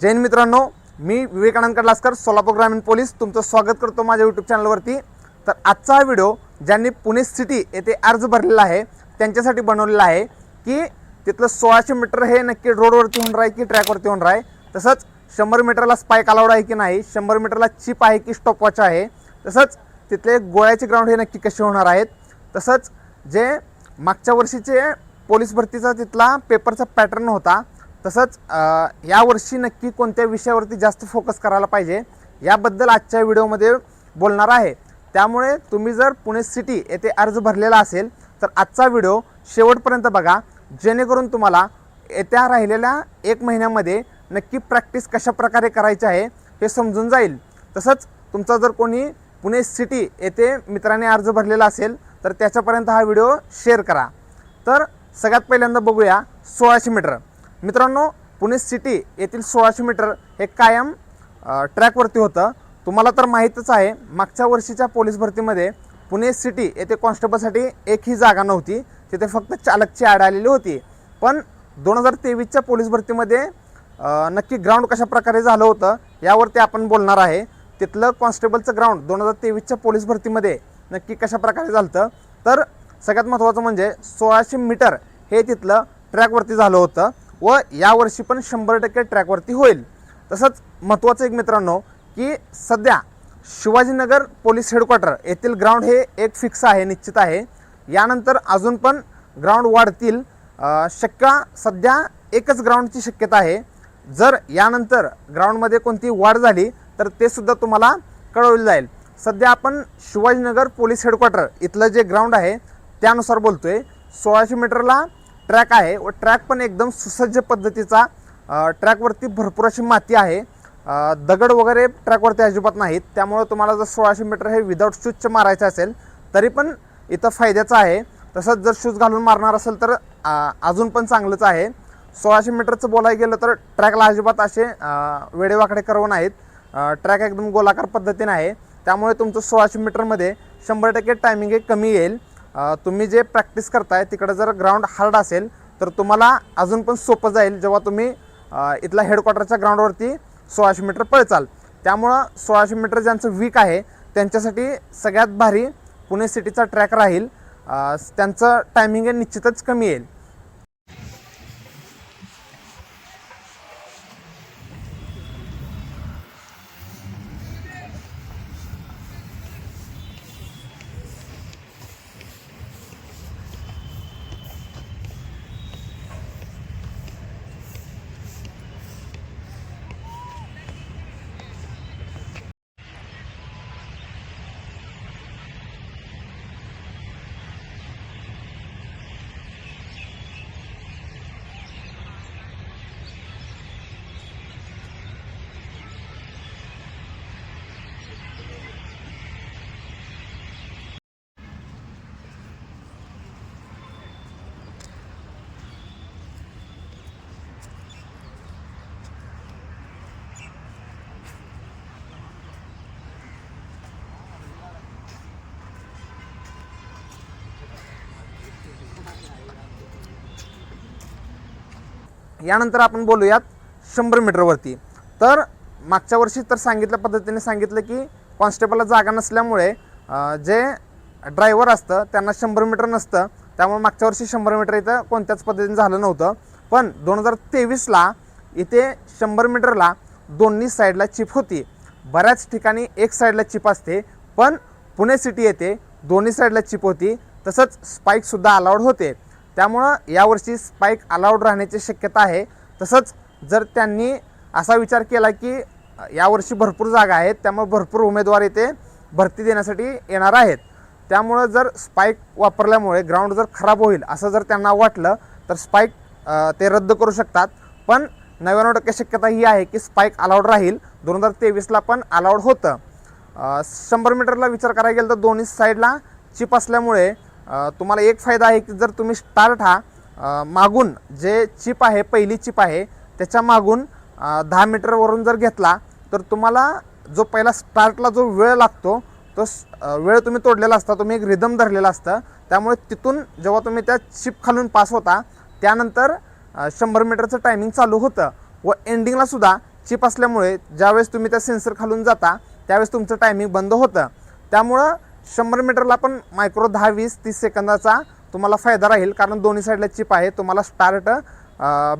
जैन मित्रांनो, मी विवेकानंद कडलासकर, सोलापूर ग्रामीण पोलीस तुमचं स्वागत करतो माझ्या यूट्यूब चॅनलवरती। तर आजचा हा व्हिडिओ ज्यांनी पुणे सिटी येथे अर्ज भरलेला आहे त्यांच्यासाठी बनवलेला आहे की तिथलं 1600 मीटर हे नक्की रोडवरती होणार आहे की ट्रॅकवरती होणार आहे, तसंच 100 मीटरला स्पाइक अलाउड आहे की नाही, 100 मीटरला चिप आहे की स्टॉपवॉच आहे, तसंच तिथले गोळ्याचे ग्राउंड हे नक्की कसे होणार आहेत, तसंच जे मागच्या वर्षीचे पोलीस भरतीचा तिथला पेपरचा पॅटर्न होता, तसंच यावर्षी नक्की कोणत्या विषयावरती जास्त फोकस करायला पाहिजे याबद्दल आजच्या व्हिडिओमध्ये बोलणार आहे। त्यामुळे तुम्ही जर पुणे सिटी येथे अर्ज भरलेला असेल तर आजचा व्हिडिओ शेवटपर्यंत बघा, जेणेकरून तुम्हाला येत्या राहिलेल्या 1 महिन्यामध्ये नक्की प्रॅक्टिस कशा प्रकारे करायची आहे हे समजून जाईल। तसंच तुमचा जर कोणी पुणे सिटी येथे मित्रांनी अर्ज भरलेला असेल तर त्याच्यापर्यंत हा व्हिडिओ शेअर करा। तर सगळ्यात पहिल्यांदा बघूया 1600 मीटर। मित्रांनो, पुणे सिटी येथील 1600 मीटर हे कायम ट्रॅकवरती होतं। तुम्हाला तर माहीतच आहे, मागच्या वर्षीच्या पोलीस भरतीमध्ये पुणे सिटी येथे कॉन्स्टेबलसाठी एकही जागा नव्हती, तिथे फक्त चालकची ॲड आलेली होती। पण 2023च्या पोलीस भरतीमध्ये नक्की ग्राउंड कशा प्रकारे झालं होतं यावरती आपण बोलणार आहे। तिथलं कॉन्स्टेबलचं ग्राउंड 2023च्या पोलीस भरतीमध्ये नक्की कशा प्रकारे झालं, तर सगळ्यात महत्त्वाचं म्हणजे 1600 मीटर हे तिथलं ट्रॅकवरती झालं होतं व यावर्षी पण 100% ट्रॅकवरती होईल। तसंच महत्त्वाचं एक मित्रांनो की सध्या शिवाजीनगर पोलीस हेडक्वार्टर येथील ग्राउंड हे एक फिक्स आहे, निश्चित आहे। यानंतर अजून पण ग्राउंड वाढतील, सध्या एकच ग्राउंडची शक्यता आहे। जर यानंतर ग्राउंडमध्ये कोणती वाढ झाली तर ते सुद्धा तुम्हाला कळवलं जाईल। सध्या आपण शिवाजीनगर पोलीस हेडक्वार्टर इथलं जे ग्राउंड आहे त्यानुसार बोलतोय। 1600 मीटरला ट्रॅक आहे व ट्रॅक पण एकदम सुसज्ज पद्धतीचा, ट्रॅकवरती भरपूर अशी माती आहे, दगड वगैरे ट्रॅकवरती अजिबात नाहीत। त्यामुळे तुम्हाला जर 1600 मीटर हे विदाऊट शूजचं मारायचं असेल तरी पण इथं फायद्याचं आहे। तसंच जर शूज घालून मारणार असेल तर अजून पण चांगलंच आहे। 1600 मीटरचं बोलायला गेलं तर ट्रॅकला अजिबात असे वेडेवाकडे कर्व नाहीत, ट्रॅक एकदम गोलाकार पद्धतीने आहे। त्यामुळे तुमचं 1600 मीटरमध्ये 100% टायमिंग हे कमी येईल। तुम्ही जे प्रॅक्टिस करताय तिकडे जर ग्राउंड हार्ड असेल तर तुम्हाला अजून पण सोपं जाईल जेव्हा तुम्ही इथला हेडक्वार्टरच्या ग्राउंडवरती 1600 मीटर पळचाल। त्यामुळं 1600 मीटर ज्यांचं वीक आहे त्यांच्यासाठी सगळ्यात भारी पुणे सिटीचा ट्रॅक राहील, त्यांचं टायमिंग हे निश्चितच कमी येईल। यानंतर आपण बोलूयात 100 मीटरवरती। तर मागच्या वर्षी तर सांगितल्या पद्धतीने सांगितलं की कॉन्स्टेबलला जागा नसल्यामुळे जे ड्रायव्हर असतं त्यांना 100 मीटर नसतं, त्यामुळे मागच्या वर्षी 100 मीटर इथं कोणत्याच पद्धतीने झालं नव्हतं। पण 2023ला इथे 100 मीटरला दोन्ही साईडला चिप होती। बऱ्याच ठिकाणी एक साईडला चिप असते, पण पुणे सिटी येथे दोन्ही साईडला चिप होती, तसंच स्पाईकसुद्धा अलाउड होते। त्यामुळं यावर्षी स्पाइक अलाउड राहण्याची शक्यता आहे। तसंच जर त्यांनी असा विचार केला की यावर्षी भरपूर जागा आहेत त्यामुळे भरपूर उमेदवार इथे भरती देण्यासाठी येणार आहेत, त्यामुळं जर स्पाइक वापरल्यामुळे ग्राउंड जर खराब होईल असं जर त्यांना वाटलं तर स्पाइक ते रद्द करू शकतात। पण 99% शक्यता ही आहे की स्पाइक अलाउड राहील। 2023ला पण अलाउड होतं। 100 मीटरला विचार करायला गेलं तर दोन्ही साईडला चिप असल्यामुळे तुम्हाला एक फायदा आहे की जर तुम्ही स्टार्ट हा मागून जे चिप आहे, पहिली चिप आहे त्याच्या मागून 10 मीटरवरून जर घेतला तर तुम्हाला जो पहिला स्टार्टला जो वेळ लागतो तो वेळ तुम्ही तोडलेला असता, तुम्ही एक रिदम धरलेला असतं। त्यामुळे तिथून जेव्हा तुम्ही त्या चिप खालून पास होता त्यानंतर 100 मीटरचं टायमिंग चालू होतं व एंडिंगला सुद्धा चिप असल्यामुळे ज्यावेळेस तुम्ही त्या सेन्सर खालून जाता त्यावेळेस तुमचं टायमिंग बंद होतं. त्यामुळं 100 मीटरला पण मायक्रो 10, 20, 30 सेकंदाचा तुम्हाला फायदा राहील, कारण दोन्ही साईडला चिप आहे. तुम्हाला स्टार्ट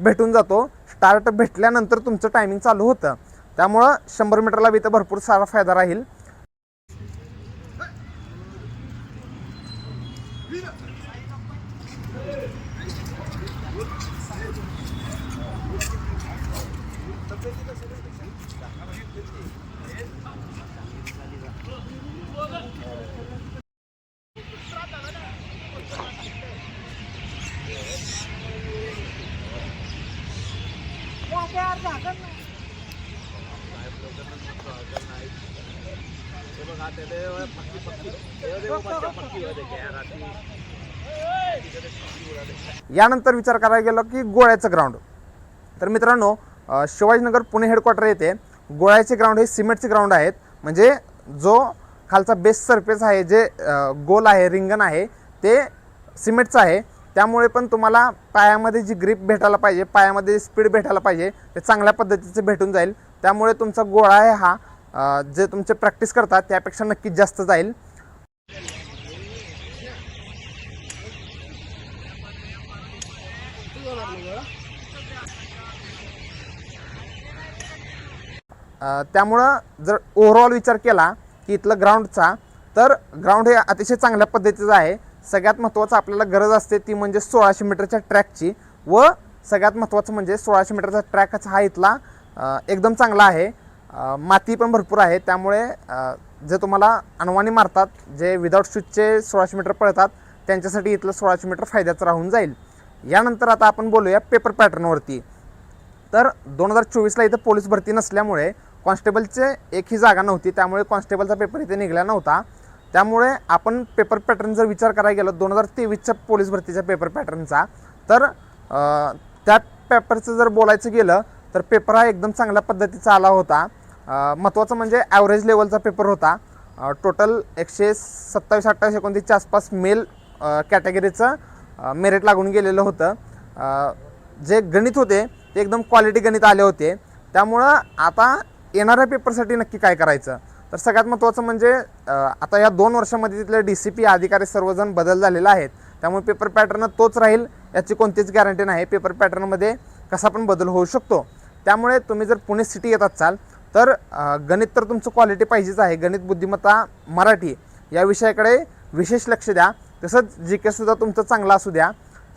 भेटून जातो. स्टार्ट भेटल्यानंतर तुमचं टायमिंग चालू होतं. त्यामुळं 100 मीटरला बी इथं भरपूर सारा फायदा राहील. यानंतर विचार करायला गेलो की गोळ्याचं ग्राउंड. तर मित्रांनो, शिवाजीनगर पुणे हेडक्वार्टर येथे गोळ्याचे ग्राउंड हे सिमेंटचे ग्राउंड आहेत. म्हणजे जो खालचा बेस सरफेस आहे, जे गोल आहे, रिंगण आहे, ते सिमेंटचं आहे. त्यामुळे पण तुम्हाला पायामध्ये जी ग्रिप भेटायला पाहिजे, पायामध्ये स्पीड भेटायला पाहिजे, ते चांगल्या पद्धतीचं भेटून जाईल. त्यामुळे तुमचा गोळा आहे हा जे तुमचे प्रॅक्टिस करतात त्यापेक्षा नक्कीच जास्त जाईल. त्यामुळं जर ओव्हरऑल विचार केला की इथलं ग्राउंडचा, तर ग्राउंड हे अतिशय चांगल्या पद्धतीचं आहे. सगळ्यात महत्त्वाचं आपल्याला गरज असते ती म्हणजे 1600 मीटरच्या ट्रॅकची. व सगळ्यात महत्त्वाचं म्हणजे 1600 मीटरचा ट्रॅकच हा इथला एकदम चांगला आहे. माती पण भरपूर आहे. त्यामुळे जे तुम्हाला अनवाणी मारतात, जे विदाऊट शूजचे 1600 मीटर पळतात, त्यांच्यासाठी इथलं 1600 मीटर फायद्याचं राहून जाईल. यानंतर आता आपण बोलूया पेपर पॅटर्नवरती. तर 2024ला इथं पोलीस भरती नसल्यामुळे कॉन्स्टेबलचे एकही जागा नव्हती. त्यामुळे कॉन्स्टेबलचा पेपर इथे निघाला नव्हता. त्यामुळे आपण पेपर पॅटर्न जर विचार करायला गेलो 2023च्या पोलीस भरतीच्या पेपर पॅटर्नचा, तर त्या पेपरचं जर बोलायचं गेलं तर पेपर हा एकदम चांगल्या पद्धतीचा आला होता. महत्त्वाचं म्हणजे ॲव्हरेज लेवलचा पेपर होता. टोटल 127, 28, 29च्या आसपास मेल कॅटेगरीचं मेरिट लागून गेलेलं होतं. जे गणित होते ते एकदम क्वालिटी गणित आले होते. त्यामुळं आता येणाऱ्या पेपरसाठी नक्की काय करायचं, तर सगळ्यात महत्त्वाचं म्हणजे आता या 2 वर्षामध्ये तिथले DCP अधिकारी सर्वजण बदल झालेला आहेत. त्यामुळे पेपर पॅटर्न तोच राहील याची कोणतीच गॅरंटी नाही. पेपर पॅटर्नमध्ये कसा पण बदल होऊ शकतो. त्यामुळे तुम्ही जर पुणे सिटी येत असाल तर गणित तर तुमचं क्वालिटी पाहिजेच आहे. गणित, बुद्धिमत्ता, मराठी या विषयाकडे विशेष लक्ष द्या. तसंच GK सुद्धा तुमचं चांगलं असू द्या.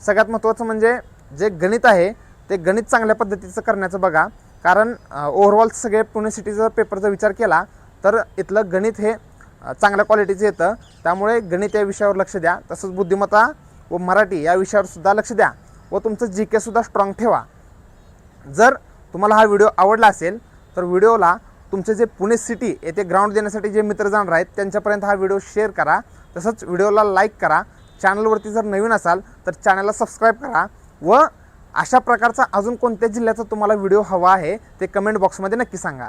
सगळ्यात महत्त्वाचं म्हणजे जे गणित आहे ते गणित चांगल्या पद्धतीचं करण्याचं बघा. कारण ओव्हरऑल सगळे पुणे सिटीचा पेपरचा विचार केला तर इथलं गणित हे चांगल्या क्वालिटीचं येतं. त्यामुळे गणित या विषयावर लक्ष द्या. तसंच बुद्धिमत्ता व मराठी या विषयावर सुद्धा लक्ष द्या. व तुमचं GK सुद्धा स्ट्रॉंग ठेवा. जर तुम्हाला हा व्हिडिओ आवडला असेल तर व्हिडिओला तुमचे जे पुणे सिटी येथे ग्राउंड देण्यासाठी जे मित्र जाणार आहेत त्यांच्यापर्यंत हा व्हिडिओ शेअर करा. तसंच व्हिडिओला लाईक करा. चॅनलवरती जर नवीन असाल तर चॅनलला सबस्क्राईब करा. व अशा प्रकारचा अजून कोणत्या जिल्ह्याचा तुम्हाला व्हिडिओ हवा आहे ते कमेंट बॉक्समध्ये नक्की सांगा.